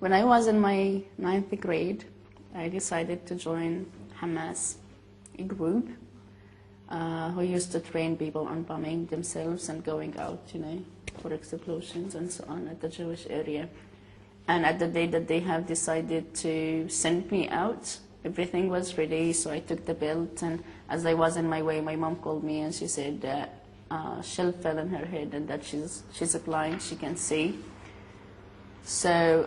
When I was in my 9th grade, I decided to join Hamas, a group who used to train people on bombing themselves and going out, for explosions and so on at the Jewish area. And at the day that they have decided to send me out, everything was ready, so I took the belt, and as I was on my way, my mom called me and she said that shell fell on her head and that she's blind, she can see. So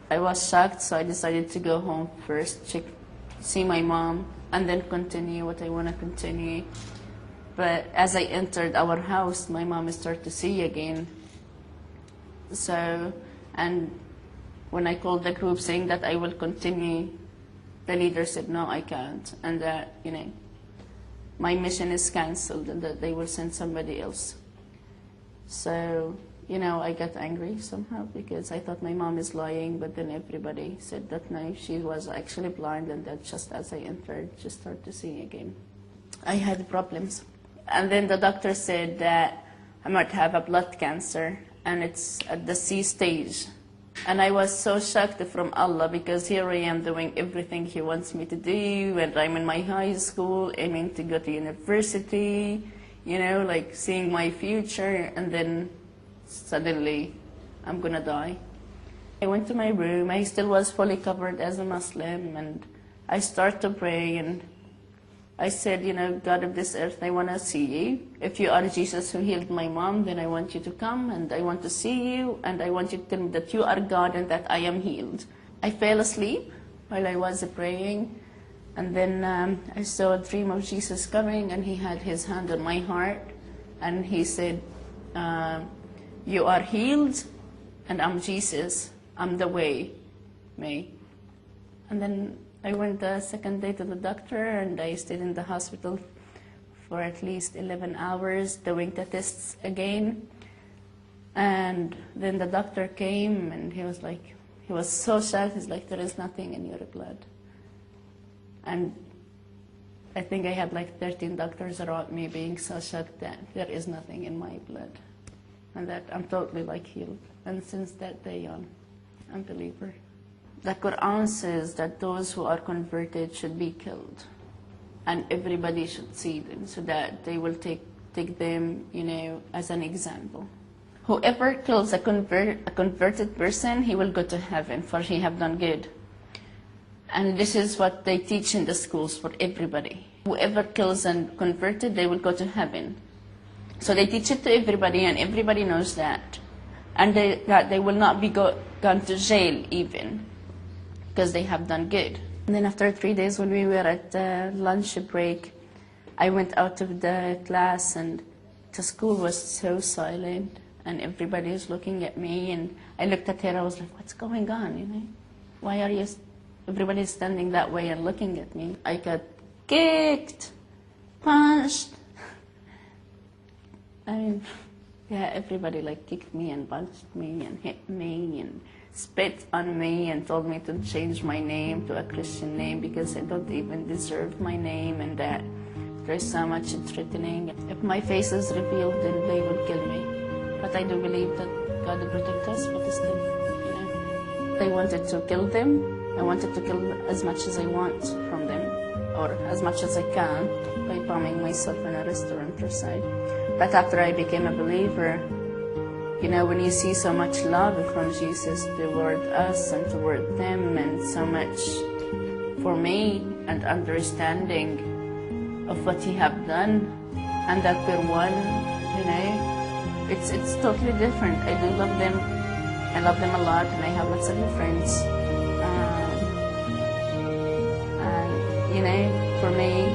I was shocked, so I decided to go home first, see my mom, and then continue what I want to continue. But as I entered our house, my mom started to see again. So, and when I called the group saying that I will continue, the leader said, no, I can't, and that, my mission is canceled and that they will send somebody else. So, I got angry somehow because I thought my mom is lying, but then everybody said that no, she was actually blind, and that just as I entered, she started to see again. I had problems. And then the doctor said that I might have a blood cancer, and it's at the C stage. And I was so shocked from Allah because here I am doing everything He wants me to do, and I'm in my high school, aiming to go to university, like seeing my future, and then suddenly I'm gonna die. I went to my room, I still was fully covered as a Muslim, and I started to pray, and I said, God of this earth, I want to see you. If you are Jesus who healed my mom, then I want you to come, and I want to see you, and I want you to tell me that you are God and that I am healed. I fell asleep while I was praying, and then I saw a dream of Jesus coming, and He had His hand on my heart, and He said, you are healed, and I'm Jesus. I'm the way, May. And then I went the second day to the doctor, and I stayed in the hospital for at least 11 hours doing the tests again. And then the doctor came, and he was so shocked. He's like, there is nothing in your blood. And I think I had 13 doctors around me being so shocked that there is nothing in my blood, and that I'm totally healed. And since that day on, I'm a believer. The Quran says that those who are converted should be killed, and everybody should see them so that they will take them, as an example. Whoever kills a converted person, he will go to heaven, for he have done good. And this is what they teach in the schools for everybody. Whoever kills a converted, they will go to heaven. So they teach it to everybody, and everybody knows that. And that they will not be gone to jail even, because they have done good. And then after 3 days, when we were at the lunch break, I went out of the class, and the school was so silent, and everybody was looking at me, and I looked at her, I was like, what's going on, Why are everybody standing that way and looking at me? I got kicked, punched. Everybody kicked me and punched me and hit me and spit on me and told me to change my name to a Christian name because I don't even deserve my name, and that there's so much threatening. If my face is revealed, then they will kill me. But I do believe that God will protect us, but still, They wanted to kill them. I wanted to kill as much as I want from them, or as much as I can, by bombing myself in a restaurant or side. But after I became a believer, when you see so much love from Jesus toward us and toward them, and so much for me, and understanding of what He have done, and that we're one, it's totally different. I do love them. I love them a lot, and I have lots of friends. For me,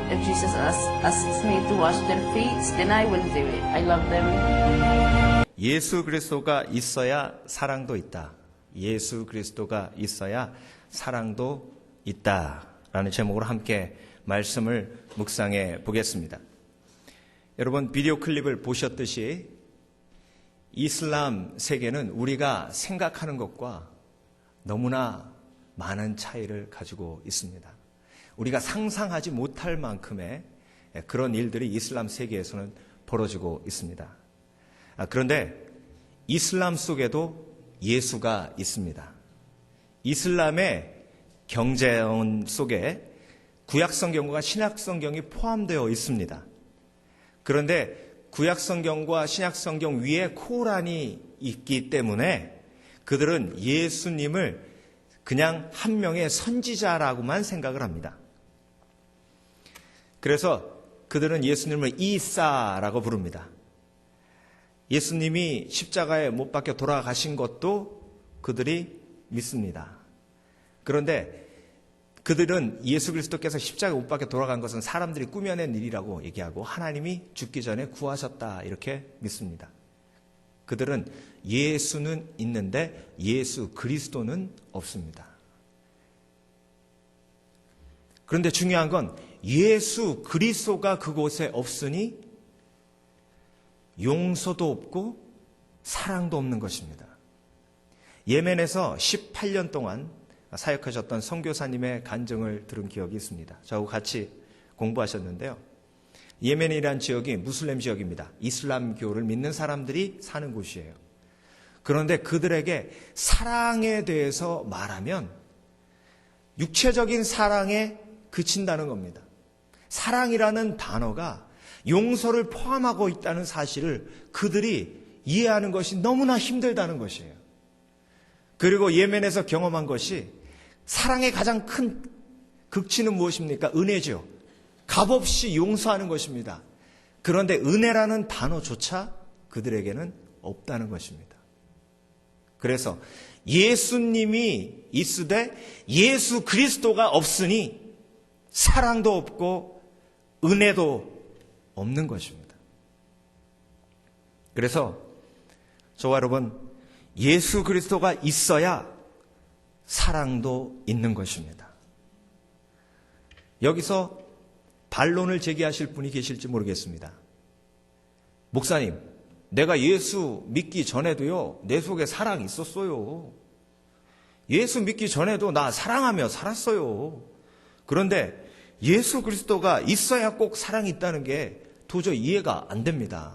if Jesus asks me to wash their feet, then I will do it. I love them. 예수 그리스도가 있어야 사랑도 있다. 예수 그리스도가 있어야 사랑도 있다. 라는 제목으로 함께 말씀을 묵상해 보겠습니다. 여러분, 비디오 클립을 보셨듯이 이슬람 세계는 우리가 생각하는 것과 너무나 많은 차이를 가지고 있습니다. 우리가 상상하지 못할 만큼의 그런 일들이 이슬람 세계에서는 벌어지고 있습니다. 그런데 이슬람 속에도 예수가 있습니다. 이슬람의 경제론 속에 구약성경과 신약성경이 포함되어 있습니다. 그런데 구약성경과 신약성경 위에 코란이 있기 때문에 그들은 예수님을 그냥 한 명의 선지자라고만 생각을 합니다. 그래서 그들은 예수님을 이사라고 부릅니다. 예수님이 십자가에 못 박혀 돌아가신 것도 그들이 믿습니다. 그런데 그들은 예수 그리스도께서 십자가에 못 박혀 돌아간 것은 사람들이 꾸며낸 일이라고 얘기하고 하나님이 죽기 전에 구하셨다 이렇게 믿습니다. 그들은 예수는 있는데 예수 그리스도는 없습니다. 그런데 중요한 건 예수 그리스도가 그곳에 없으니 용서도 없고 사랑도 없는 것입니다. 예멘에서 18년 동안 사역하셨던 선교사님의 간증을 들은 기억이 있습니다. 저하고 같이 공부하셨는데요. 예멘이란 지역이 무슬림 지역입니다. 이슬람교를 믿는 사람들이 사는 곳이에요. 그런데 그들에게 사랑에 대해서 말하면 육체적인 사랑에 그친다는 겁니다. 사랑이라는 단어가 용서를 포함하고 있다는 사실을 그들이 이해하는 것이 너무나 힘들다는 것이에요. 그리고 예멘에서 경험한 것이 사랑의 가장 큰 극치는 무엇입니까? 은혜죠. 값없이 용서하는 것입니다. 그런데 은혜라는 단어조차 그들에게는 없다는 것입니다. 그래서 예수님이 있으되 예수 그리스도가 없으니 사랑도 없고 은혜도 없는 것입니다. 그래서 저와 여러분, 예수 그리스도가 있어야 사랑도 있는 것입니다. 여기서 반론을 제기하실 분이 계실지 모르겠습니다. 목사님, 내가 예수 믿기 전에도요, 내 속에 사랑이 있었어요. 예수 믿기 전에도 나 사랑하며 살았어요. 그런데 예수 그리스도가 있어야 꼭 사랑이 있다는 게 도저히 이해가 안 됩니다.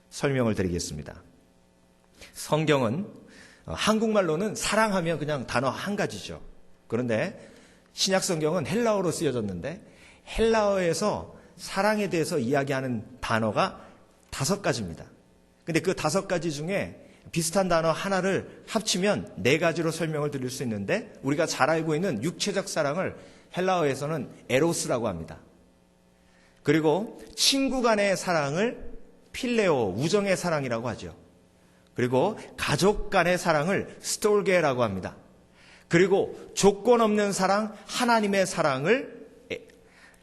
설명을 드리겠습니다. 성경은 한국말로는 사랑하면 그냥 단어 한 가지죠. 그런데 신약 성경은 헬라어로 쓰여졌는데 헬라어에서 사랑에 대해서 이야기하는 단어가 5가지입니다. 근데 그 5가지 중에 비슷한 단어 하나를 합치면 4가지로 설명을 드릴 수 있는데 우리가 잘 알고 있는 육체적 사랑을 헬라어에서는 에로스라고 합니다. 그리고 친구 간의 사랑을 필레오, 우정의 사랑이라고 하죠. 그리고 가족 간의 사랑을 스톨게라고 합니다. 그리고 조건 없는 사랑, 하나님의 사랑을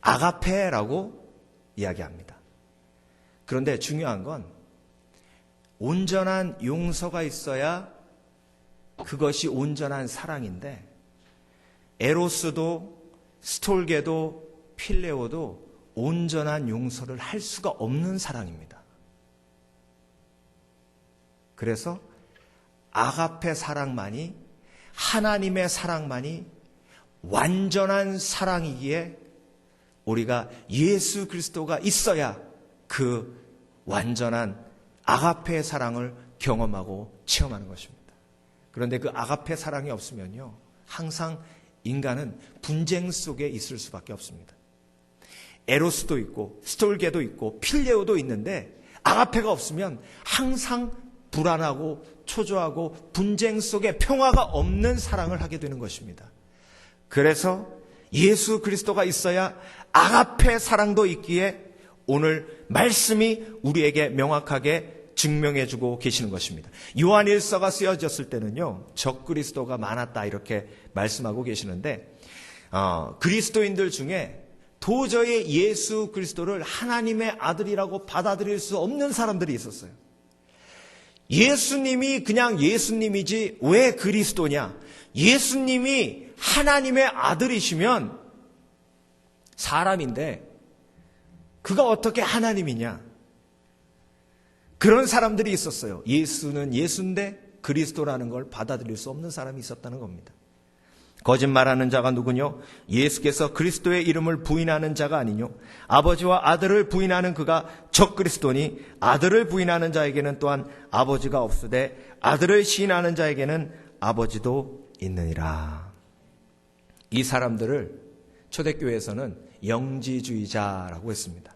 아가페라고 이야기합니다. 그런데 중요한 건 온전한 용서가 있어야 그것이 온전한 사랑인데 에로스도 스톨게도 필레오도 온전한 용서를 할 수가 없는 사랑입니다. 그래서 아가페 사랑만이, 하나님의 사랑만이 완전한 사랑이기에 우리가 예수 그리스도가 있어야 그 완전한 아가페의 사랑을 경험하고 체험하는 것입니다. 그런데 그 아가페 사랑이 없으면요, 항상 인간은 분쟁 속에 있을 수밖에 없습니다. 에로스도 있고 스톨게도 있고 필레오도 있는데 아가페가 없으면 항상 불안하고 초조하고 분쟁 속에 평화가 없는 사랑을 하게 되는 것입니다. 그래서 예수 그리스도가 있어야 아가페 사랑도 있기에 오늘 말씀이 우리에게 명확하게 증명해주고 계시는 것입니다. 요한일서가 쓰여졌을 때는요, 적그리스도가 많았다 이렇게 말씀하고 계시는데 그리스도인들 중에 도저히 예수 그리스도를 하나님의 아들이라고 받아들일 수 없는 사람들이 있었어요. 예수님이 그냥 예수님이지 왜 그리스도냐? 예수님이 하나님의 아들이시면 사람인데 그가 어떻게 하나님이냐? 그런 사람들이 있었어요. 예수는 예수인데 그리스도라는 걸 받아들일 수 없는 사람이 있었다는 겁니다. 거짓말하는 자가 누구뇨? 예수께서 그리스도의 이름을 부인하는 자가 아니뇨? 아버지와 아들을 부인하는 그가 적그리스도니 아들을 부인하는 자에게는 또한 아버지가 없으되 아들을 시인하는 자에게는 아버지도 있느니라. 이 사람들을 초대교회에서는 영지주의자라고 했습니다.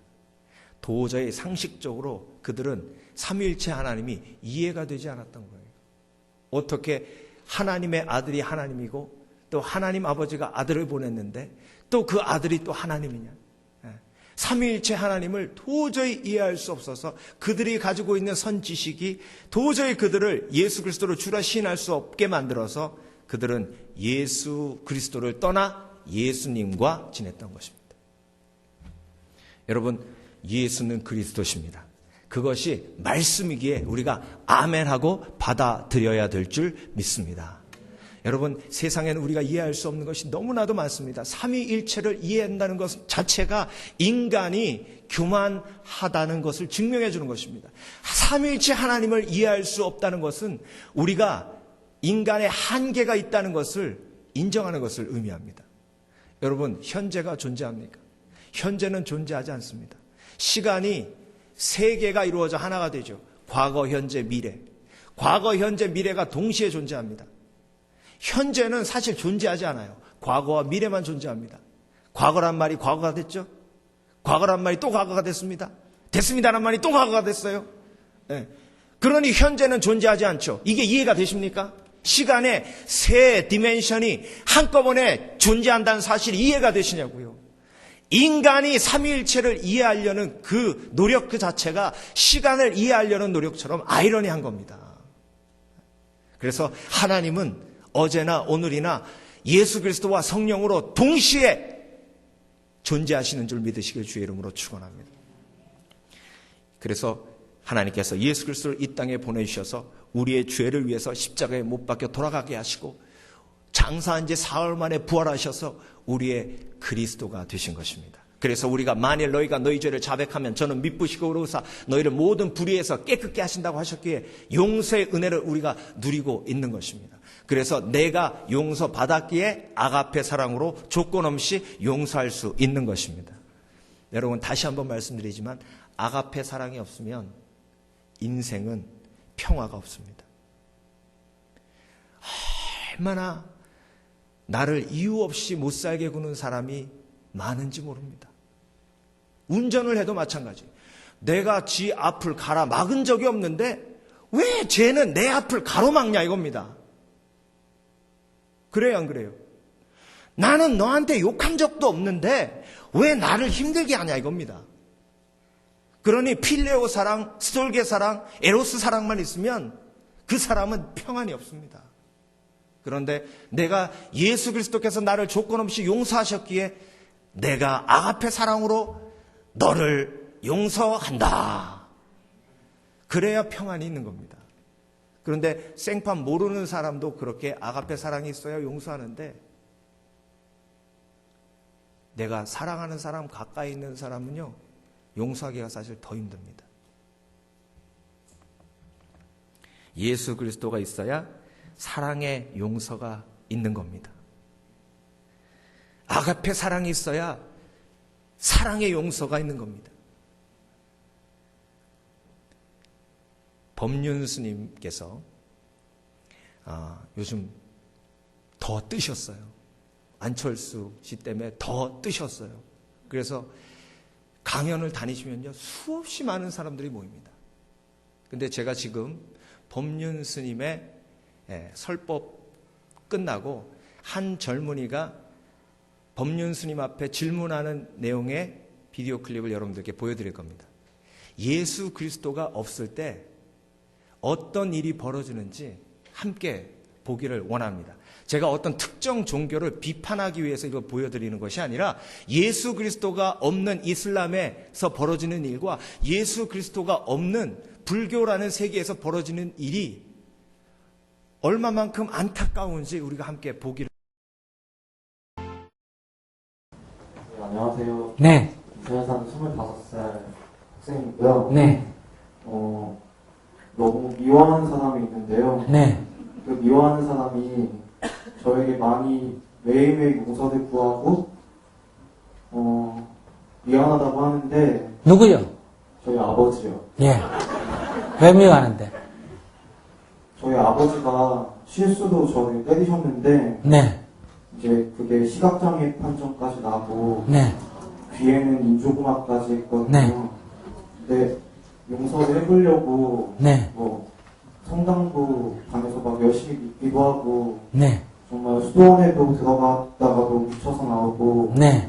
도저히 상식적으로 그들은 삼위일체 하나님이 이해가 되지 않았던 거예요. 어떻게 하나님의 아들이 하나님이고 또 하나님 아버지가 아들을 보냈는데 또 그 아들이 또 하나님이냐. 삼위일체 하나님을 도저히 이해할 수 없어서 그들이 가지고 있는 선지식이 도저히 그들을 예수 그리스도를 주라 시인할 수 없게 만들어서 그들은 예수 그리스도를 떠나 예수님과 지냈던 것입니다. 여러분, 예수는 그리스도십니다. 그것이 말씀이기에 우리가 아멘하고 받아들여야 될 줄 믿습니다. 여러분, 세상에는 우리가 이해할 수 없는 것이 너무나도 많습니다. 삼위일체를 이해한다는 것 자체가 인간이 교만하다는 것을 증명해 주는 것입니다. 삼위일체 하나님을 이해할 수 없다는 것은 우리가 인간의 한계가 있다는 것을 인정하는 것을 의미합니다. 여러분, 현재가 존재합니까? 현재는 존재하지 않습니다. 시간이 세 개가 이루어져 하나가 되죠. 과거, 현재, 미래. 과거, 현재, 미래가 동시에 존재합니다. 현재는 사실 존재하지 않아요. 과거와 미래만 존재합니다. 과거란 말이 과거가 됐죠. 과거란 말이 또 과거가 됐습니다. 됐습니다란 말이 또 과거가 됐어요. 네. 그러니 현재는 존재하지 않죠. 이게 이해가 되십니까? 시간의 세 디멘션이 한꺼번에 존재한다는 사실이 이해가 되시냐고요. 인간이 삼위일체를 이해하려는 그 노력 그 자체가 시간을 이해하려는 노력처럼 아이러니한 겁니다. 그래서 하나님은 어제나 오늘이나 예수 그리스도와 성령으로 동시에 존재하시는 줄 믿으시길 주의 이름으로 축원합니다. 그래서 하나님께서 예수 그리스도를 이 땅에 보내주셔서 우리의 죄를 위해서 십자가에 못 박혀 돌아가게 하시고 장사한 지 사흘 만에 부활하셔서 우리의 그리스도가 되신 것입니다. 그래서 우리가 만일 너희가 너희 죄를 자백하면 저는 미쁘시고 의로우사 너희를 모든 불의에서 깨끗게 하신다고 하셨기에 용서의 은혜를 우리가 누리고 있는 것입니다. 그래서 내가 용서받았기에 아가페 사랑으로 조건 없이 용서할 수 있는 것입니다. 여러분, 다시 한번 말씀드리지만 아가페 사랑이 없으면 인생은 평화가 없습니다. 얼마나 나를 이유 없이 못 살게 구는 사람이 많은지 모릅니다. 운전을 해도 마찬가지. 내가 지 앞을 가로막은 적이 없는데 왜 쟤는 내 앞을 가로막냐 이겁니다. 그래요, 안 그래요? 나는 너한테 욕한 적도 없는데 왜 나를 힘들게 하냐 이겁니다. 그러니 필레오 사랑, 스톨게 사랑, 에로스 사랑만 있으면 그 사람은 평안이 없습니다. 그런데 내가 예수 그리스도께서 나를 조건 없이 용서하셨기에 내가 아가페 사랑으로 너를 용서한다. 그래야 평안이 있는 겁니다. 그런데 생판 모르는 사람도 그렇게 아가페 사랑이 있어야 용서하는데 내가 사랑하는 사람, 가까이 있는 사람은요, 용서하기가 사실 더 힘듭니다. 예수 그리스도가 있어야 사랑의 용서가 있는 겁니다. 아가페 사랑이 있어야 사랑의 용서가 있는 겁니다. 법륜 스님께서 요즘 더 뜨셨어요. 안철수 씨 때문에 더 뜨셨어요. 그래서 강연을 다니시면요, 수없이 많은 사람들이 모입니다. 근데 제가 지금 법륜 스님의 설법 끝나고 한 젊은이가 법륜 스님 앞에 질문하는 내용의 비디오 클립을 여러분들께 보여드릴 겁니다. 예수 그리스도가 없을 때 어떤 일이 벌어지는지 함께 보기를 원합니다. 제가 어떤 특정 종교를 비판하기 위해서 이걸 보여드리는 것이 아니라 예수 그리스도가 없는 이슬람에서 벌어지는 일과 예수 그리스도가 없는 불교라는 세계에서 벌어지는 일이 얼마만큼 안타까운지 우리가 함께 보기를. 네, 안녕하세요. 네. 부산 사는 25살 학생이고요. 네. 너무 미워하는 사람이 있는데요. 네. 그 미워하는 사람이 저에게 많이 매일매일 용서를 구하고 미안하다고 하는데 누구요? 저희 아버지요. 예. 왜 미워하는데? 저희 아버지가 실수로 저를 때리셨는데 네. 이제 그게 시각장애 판정까지 나고 네. 귀에는 인조공학까지 했거든요. 네. 근데 용서를 해보려고 네. 뭐 성당도 다녀서 막 열심히 믿기도 하고 네. 정말 수도원에도 들어갔다가도 묻혀서 나오고 네.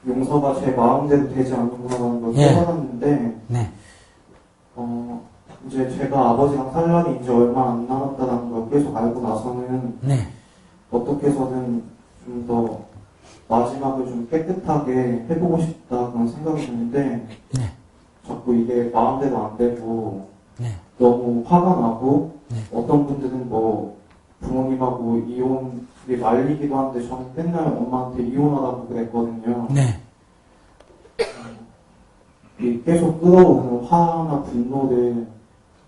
용서가 제 마음대로 되지 않는구나라는 걸 예. 깨달았는데 네. 이제 제가 아버지랑 살 날이 이제 얼마 안 남았다는 걸 계속 알고 나서는 네. 어떻게 해서든 좀 더 마지막을 좀 깨끗하게 해보고 싶다 그런 생각이 드는데 네. 자꾸 이게 마음대로 안 되고 네. 너무 화가 나고 네. 어떤 분들은 뭐 부모님하고 이혼이 말리기도 하는데 저는 맨날 엄마한테 이혼하라고 그랬거든요. 네. 이 계속 끌어오는 화나 분노를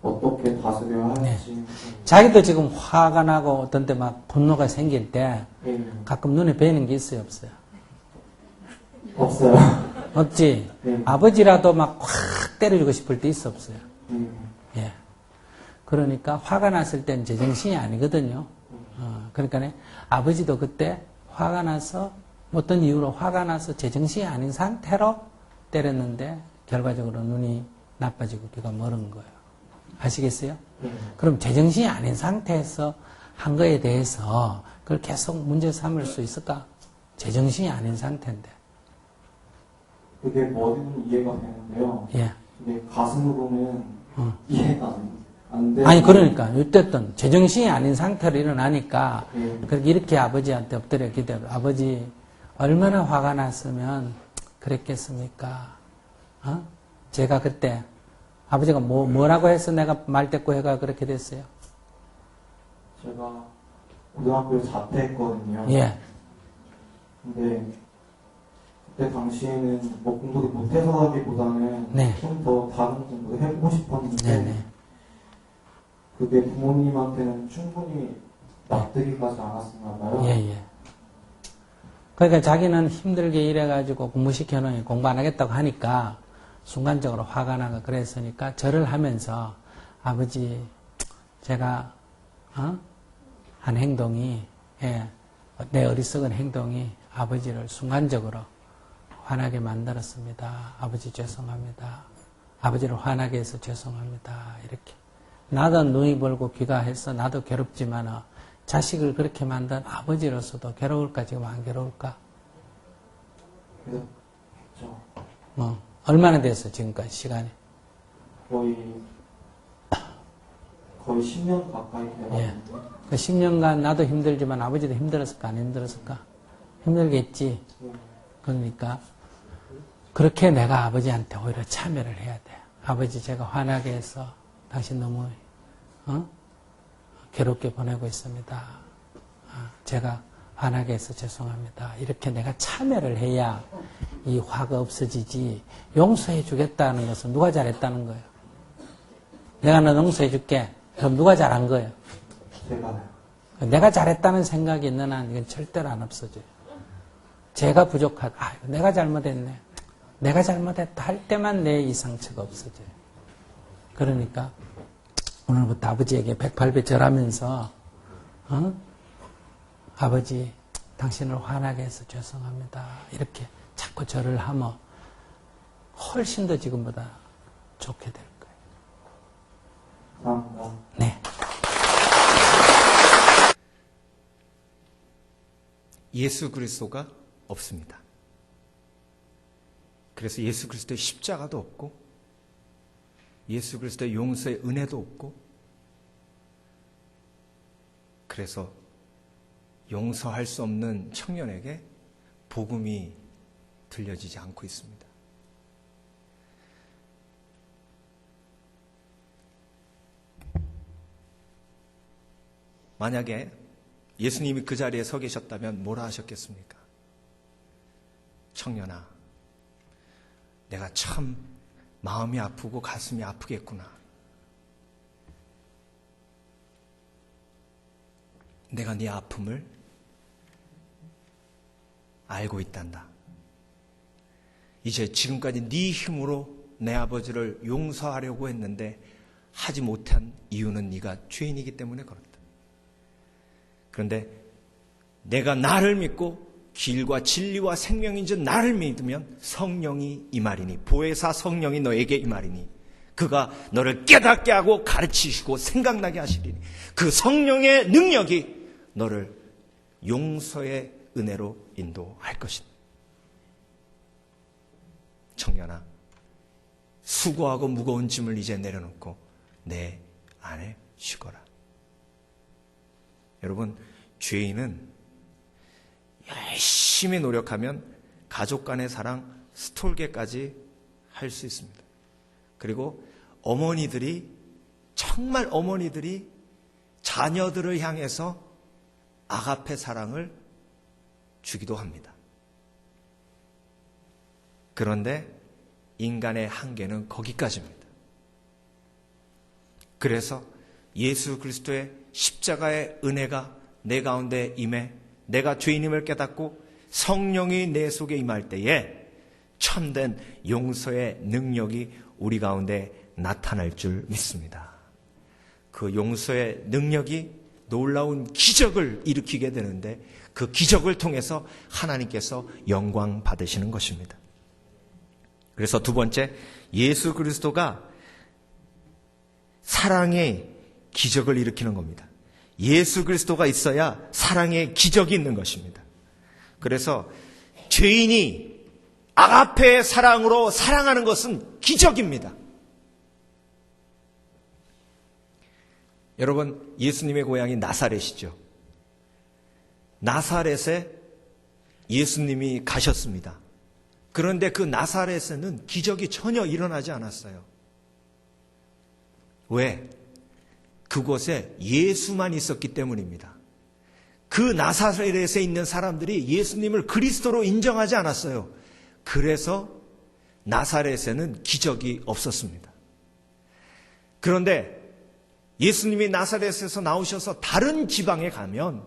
어떻게 다스려야 할지. 자기도 지금 화가 나고 어떤 때 막 분노가 생길 때 예. 가끔 눈에 뵈는 게 있어요, 없어요? 없어요. 없지? 네. 아버지라도 막 확 때려주고 싶을 때 있어, 없어요? 예. 예. 그러니까 화가 났을 땐 제정신이 아니거든요. 그러니까 아버지도 그때 화가 나서 어떤 이유로 화가 나서 제정신이 아닌 상태로 때렸는데 결과적으로 눈이 나빠지고 귀가 멀은 거예요. 아시겠어요? 그럼 제정신이 아닌 상태에서 한 거에 대해서 그걸 계속 문제 삼을 수 있을까? 제정신이 아닌 상태인데. 그게 머리는 이해가 되는데요. 예. 근데 가슴으로는 이해가 안 돼. 아니, 그러니까, 어쨌든, 제정신이 아닌 상태로 일어나니까, 예. 그렇게 이렇게 아버지한테 엎드려 기대요. 아버지, 얼마나 화가 났으면 그랬겠습니까? 제가 그때, 아버지가 뭐라고 해서 내가 말대꾸해가 그렇게 됐어요? 제가 고등학교에 자퇴했거든요. 예. 근데 그때 당시에는 뭐 공부를 못해서라기보다는 네. 좀 더 다른 공부를 해보고 싶었는데 네네. 그게 부모님한테는 충분히 납득이 가지 않았었나 봐요. 예, 예. 그러니까 자기는 힘들게 일해가지고 공부시켜놓으니 공부 안 하겠다고 하니까 순간적으로 화가 나고 그랬으니까 절을 하면서 아버지, 제가, 한 행동이, 예, 내 어리석은 행동이 아버지를 순간적으로 화나게 만들었습니다. 아버지 죄송합니다. 아버지를 화나게 해서 죄송합니다. 이렇게. 나도 눈이 벌고 귀가 해서 나도 괴롭지만 자식을 그렇게 만든 아버지로서도 괴로울까 지금 안 괴로울까? 그래서 얼마나 됐어 지금까지 시간이? 거의 10년 가까이 돼요. 예. 그 10년간 나도 힘들지만 아버지도 힘들었을까 안 힘들었을까? 힘들겠지. 그러니까 그렇게 내가 아버지한테 오히려 참여를 해야 돼. 아버지 제가 화나게 해서 당신 너무 괴롭게 보내고 있습니다. 제가 화나게 해서 죄송합니다. 이렇게 내가 참여를 해야 이 화가 없어지지. 용서해 주겠다는 것은 누가 잘했다는 거예요? 내가 너 용서해 줄게. 그럼 누가 잘한 거예요? 제가요. 내가 잘했다는 생각이 있는 한 이건 절대로 안 없어져요. 제가 부족하다. 내가 잘못했네. 내가 잘못했다 할 때만 내 이 상처가 없어져요. 그러니까 오늘부터 아버지에게 108배 절하면서 아버지 당신을 화나게 해서 죄송합니다. 이렇게 자꾸 절을 하면 훨씬 더 지금보다 좋게 될 거예요. 감사합니다. 네. 예수 그리스도가 없습니다. 그래서 예수 그리스도의 십자가도 없고 예수 그리스도의 용서의 은혜도 없고 그래서 용서할 수 없는 청년에게 복음이 들려지지 않고 있습니다. 만약에 예수님이 그 자리에 서 계셨다면 뭐라 하셨겠습니까? 청년아, 내가 참 마음이 아프고 가슴이 아프겠구나. 내가 네 아픔을 알고 있단다. 이제 지금까지 네 힘으로 내 아버지를 용서하려고 했는데 하지 못한 이유는 네가 죄인이기 때문에 그렇다. 그런데 내가 나를 믿고 길과 진리와 생명인 줄 나를 믿으면 성령이 임하리니, 보혜사 성령이 너에게 임하리니 그가 너를 깨닫게 하고 가르치시고 생각나게 하시리니 그 성령의 능력이 너를 용서의 은혜로 인도할 것이다. 청년아, 수고하고 무거운 짐을 이제 내려놓고 내 안에 쉬거라. 여러분, 죄인은 열심히 노력하면 가족 간의 사랑, 스톨게까지 할 수 있습니다. 그리고 어머니들이, 정말 어머니들이 자녀들을 향해서 아가페 사랑을 주기도 합니다. 그런데 인간의 한계는 거기까지입니다. 그래서 예수 그리스도의 십자가의 은혜가 내 가운데 임해 내가 죄인임을 깨닫고 성령이 내 속에 임할 때에 참된 용서의 능력이 우리 가운데 나타날 줄 믿습니다. 그 용서의 능력이 놀라운 기적을 일으키게 되는데 그 기적을 통해서 하나님께서 영광 받으시는 것입니다. 그래서 두 번째, 예수 그리스도가 사랑의 기적을 일으키는 겁니다. 예수 그리스도가 있어야 사랑의 기적이 있는 것입니다. 그래서 죄인이 아가페의 사랑으로 사랑하는 것은 기적입니다. 여러분, 예수님의 고향이 나사렛이죠. 나사렛에 예수님이 가셨습니다. 그런데 그 나사렛에는 기적이 전혀 일어나지 않았어요. 왜? 그곳에 예수만 있었기 때문입니다. 그 나사렛에 있는 사람들이 예수님을 그리스도로 인정하지 않았어요. 그래서 나사렛에는 기적이 없었습니다. 그런데 예수님이 나사렛에서 나오셔서 다른 지방에 가면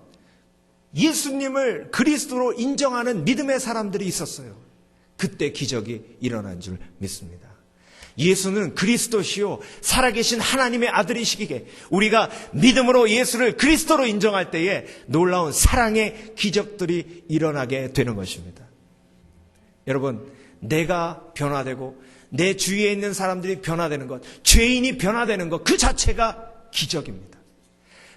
예수님을 그리스도로 인정하는 믿음의 사람들이 있었어요. 그때 기적이 일어난 줄 믿습니다. 예수는 그리스도시요 살아계신 하나님의 아들이시기에 우리가 믿음으로 예수를 그리스도로 인정할 때에 놀라운 사랑의 기적들이 일어나게 되는 것입니다. 여러분, 내가 변화되고 내 주위에 있는 사람들이 변화되는 것, 죄인이 변화되는 것, 그 자체가 기적입니다.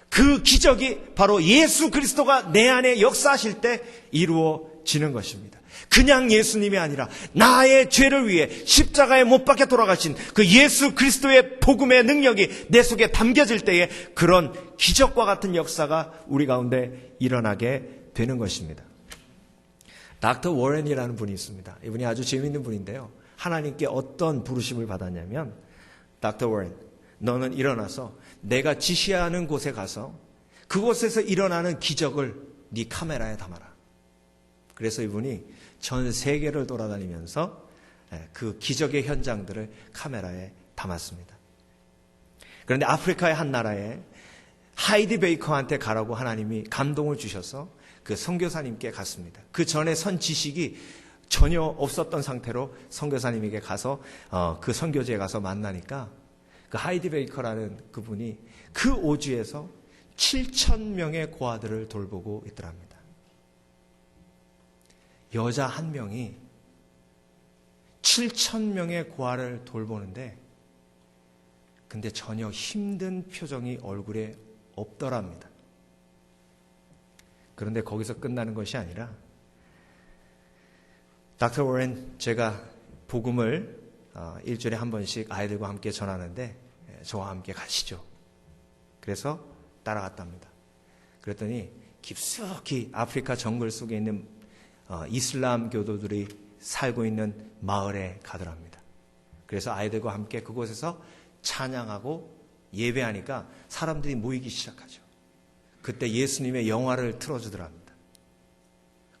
그 기적이 바로 예수 그리스도가 내 안에 역사하실 때 이루어지는 것입니다. 그냥 예수님이 아니라 나의 죄를 위해 십자가에 못 박혀 돌아가신 그 예수 그리스도의 복음의 능력이 내 속에 담겨질 때에 그런 기적과 같은 역사가 우리 가운데 일어나게 되는 것입니다. 닥터 워렌이라는 분이 있습니다. 이분이 아주 재미있는 분인데요. 하나님께 어떤 부르심을 받았냐면, 닥터 워렌, 너는 일어나서 내가 지시하는 곳에 가서 그곳에서 일어나는 기적을 네 카메라에 담아라. 그래서 이분이 전 세계를 돌아다니면서 그 기적의 현장들을 카메라에 담았습니다. 그런데 아프리카의 한 나라에 하이디 베이커한테 가라고 하나님이 감동을 주셔서 그 선교사님께 갔습니다. 그 전에 선 지식이 전혀 없었던 상태로 선교사님에게 가서 그 선교지에 가서 만나니까 그 하이디 베이커라는 그분이 그 오주에서 7,000명의 고아들을 돌보고 있더랍니다. 여자 한 명이 7,000명의 고아를 돌보는데 근데 전혀 힘든 표정이 얼굴에 없더랍니다. 그런데 거기서 끝나는 것이 아니라 닥터 워렌, 제가 복음을 일주일에 한 번씩 아이들과 함께 전하는데 저와 함께 가시죠. 그래서 따라갔답니다. 그랬더니 깊숙이 아프리카 정글 속에 있는 이슬람 교도들이 살고 있는 마을에 가더랍니다. 그래서 아이들과 함께 그곳에서 찬양하고 예배하니까 사람들이 모이기 시작하죠. 그때 예수님의 영화를 틀어주더랍니다.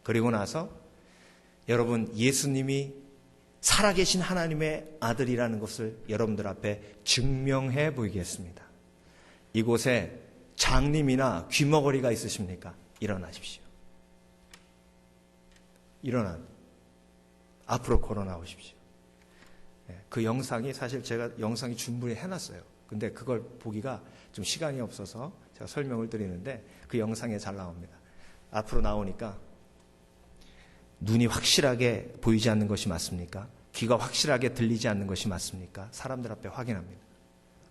그리고 나서 여러분, 예수님이 살아계신 하나님의 아들이라는 것을 여러분들 앞에 증명해 보이겠습니다. 이곳에 장님이나 귀머거리가 있으십니까? 일어나십시오. 앞으로 걸어 나오십시오. 그 영상이 사실 제가 영상이 준비해 놨어요. 근데 그걸 보기가 좀 시간이 없어서 제가 설명을 드리는데 그 영상에 잘 나옵니다. 앞으로 나오니까 눈이 확실하게 보이지 않는 것이 맞습니까? 귀가 확실하게 들리지 않는 것이 맞습니까? 사람들 앞에 확인합니다.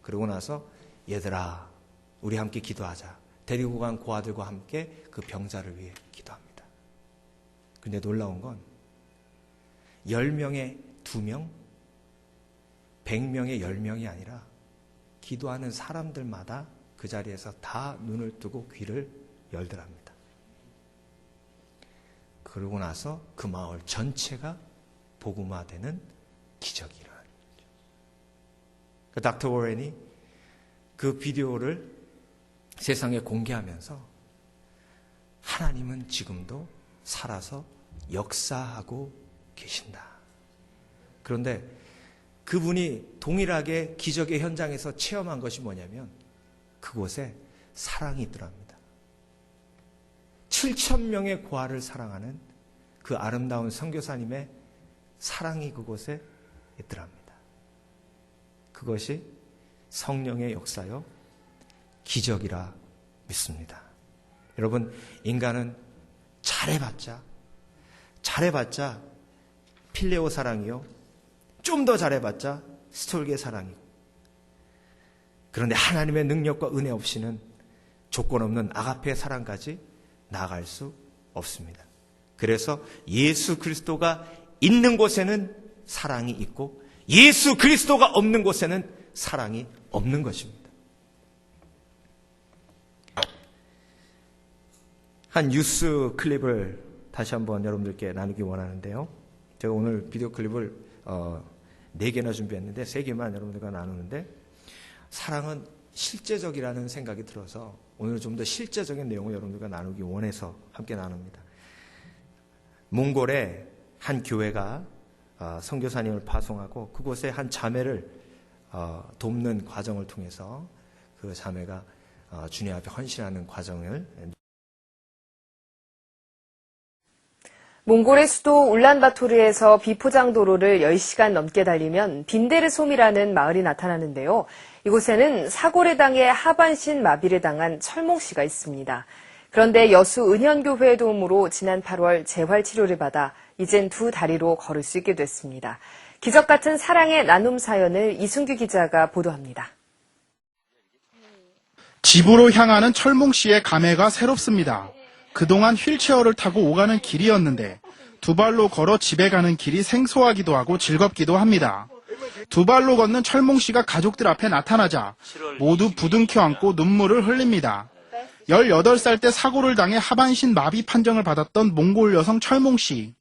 그러고 나서 얘들아 우리 함께 기도하자. 데리고 간 고아들과 함께 그 병자를 위해 기도합니다. 근데 놀라운 건 10명에 2명, 100명에 10명이 아니라 기도하는 사람들마다 그 자리에서 다 눈을 뜨고 귀를 열더랍니다. 그러고 나서 그 마을 전체가 복음화되는 기적이 일어나는 거죠. 그 닥터 워렌이 그 비디오를 세상에 공개하면서 하나님은 지금도 살아서 역사하고 계신다. 그런데 그분이 동일하게 기적의 현장에서 체험한 것이 뭐냐면 그곳에 사랑이 있더랍니다. 7,000명의 고아를 사랑하는 그 아름다운 선교사님의 사랑이 그곳에 있더랍니다. 그것이 성령의 역사요 기적이라 믿습니다. 여러분, 인간은 잘해봤자 필레오 사랑이요 좀 더 잘해봤자 스톨게 사랑이고, 그런데 하나님의 능력과 은혜 없이는 조건 없는 아가페 사랑까지 나아갈 수 없습니다. 그래서 예수 그리스도가 있는 곳에는 사랑이 있고 예수 그리스도가 없는 곳에는 사랑이 없는 것입니다. 한 뉴스 클립을 다시 한번 여러분들께 나누기 원하는데요. 제가 오늘 비디오 클립을 4개나 준비했는데 3개만 여러분들과 나누는데, 사랑은 실제적이라는 생각이 들어서 오늘 좀 더 실제적인 내용을 여러분들과 나누기 원해서 함께 나눕니다. 몽골의 한 교회가 선교사님을 파송하고 그곳에 한 자매를 돕는 과정을 통해서 그 자매가 주님 앞에 헌신하는 과정을. 몽골의 수도 울란바토르에서 비포장 도로를 10시간 넘게 달리면 빈데르솜이라는 마을이 나타나는데요. 이곳에는 사고를 당해 하반신 마비를 당한 철몽 씨가 있습니다. 그런데 여수 은현교회의 도움으로 지난 8월 재활치료를 받아 이젠 2 다리로 걸을 수 있게 됐습니다. 기적 같은 사랑의 나눔 사연을 이순규 기자가 보도합니다. 집으로 향하는 철몽 씨의 감회가 새롭습니다. 그동안 휠체어를 타고 오가는 길이었는데 2발로 걸어 집에 가는 길이 생소하기도 하고 즐겁기도 합니다. 2발로 걷는 철몽 씨가 가족들 앞에 나타나자 모두 부둥켜 안고 눈물을 흘립니다. 18살 때 사고를 당해 하반신 마비 판정을 받았던 몽골 여성 철몽 씨.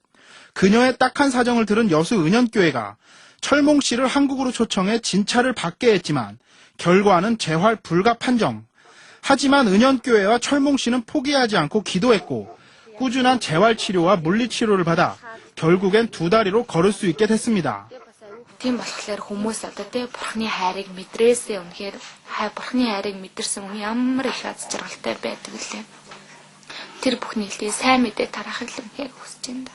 그녀의 딱한 사정을 들은 여수 은현교회가 철몽 씨를 한국으로 초청해 진찰을 받게 했지만 결과는 재활 불가 판정. 하지만 은현교회와 철몽 씨는 포기하지 않고 기도했고 꾸준한 재활치료와 물리치료를 받아 결국엔 2 다리로 걸을 수 있게 됐습니다. Тийм болохоор хүмүүс одоо тэ бурхны хайрыг мэдрээсээ үнэхээр бурхны хайрыг мэдэрсэн хүн ямар их аз жаргалтай байдаг лээ. Тэр бүхний л сайн мэдээ тарахыг л үнэхээр хүсэж байна.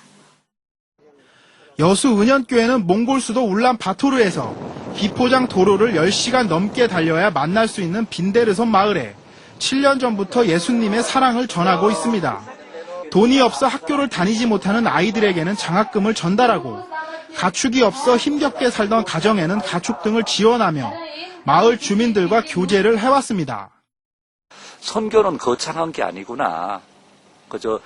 여수 은현교회는 몽골 수도 울란바토르에서 비포장 도로를 10시간 넘게 달려야 만날 수 있는 빈데르솜 마을에 7년 전부터 예수님의 사랑을 전하고 있습니다. 돈이 없어 학교를 다니지 못하는 아이들에게는 장학금을 전달하고 가축이 없어 힘겹게 살던 가정에는 가축 등을 지원하며 마을 주민들과 교제를 해왔습니다. 선교는 거창한 게 아니구나. 그저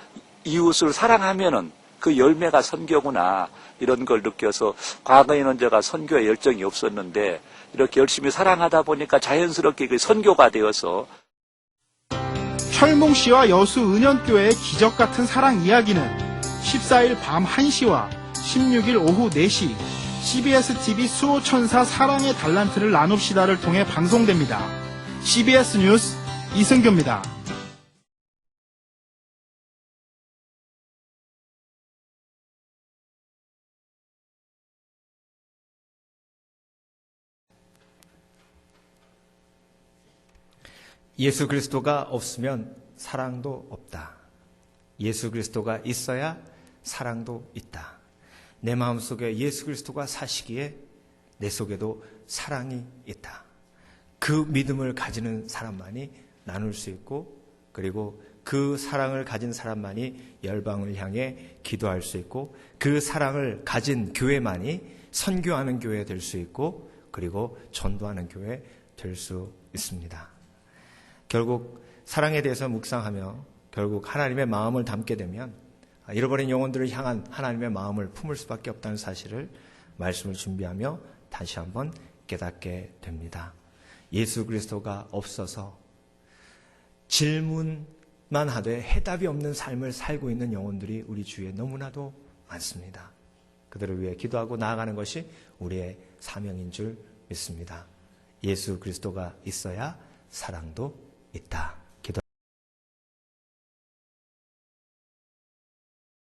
이웃을 사랑하면은 그 열매가 선교구나. 이런 걸 느껴서 과거에는 제가 선교에 열정이 없었는데 이렇게 열심히 사랑하다 보니까 자연스럽게 그 선교가 되어서. 철몽 씨와 여수 은현교회의 기적 같은 사랑 이야기는 14일 밤 1시와 16일 오후 4시 CBS TV 수호천사 사랑의 달란트를 나눕시다를 통해 방송됩니다. CBS 뉴스 이승규입니다. 예수 그리스도가 없으면 사랑도 없다. 예수 그리스도가 있어야 사랑도 있다. 내 마음속에 예수 그리스도가 사시기에 내 속에도 사랑이 있다. 그 믿음을 가지는 사람만이 나눌 수 있고, 그리고 그 사랑을 가진 사람만이 열방을 향해 기도할 수 있고, 그 사랑을 가진 교회만이 선교하는 교회 될 수 있고, 그리고 전도하는 교회 될 수 있습니다. 결국 사랑에 대해서 묵상하며 결국 하나님의 마음을 담게 되면 잃어버린 영혼들을 향한 하나님의 마음을 품을 수밖에 없다는 사실을 말씀을 준비하며 다시 한번 깨닫게 됩니다. 예수 그리스도가 없어서 질문만 하되 해답이 없는 삶을 살고 있는 영혼들이 우리 주위에 너무나도 많습니다. 그들을 위해 기도하고 나아가는 것이 우리의 사명인 줄 믿습니다. 예수 그리스도가 있어야 사랑도 있다.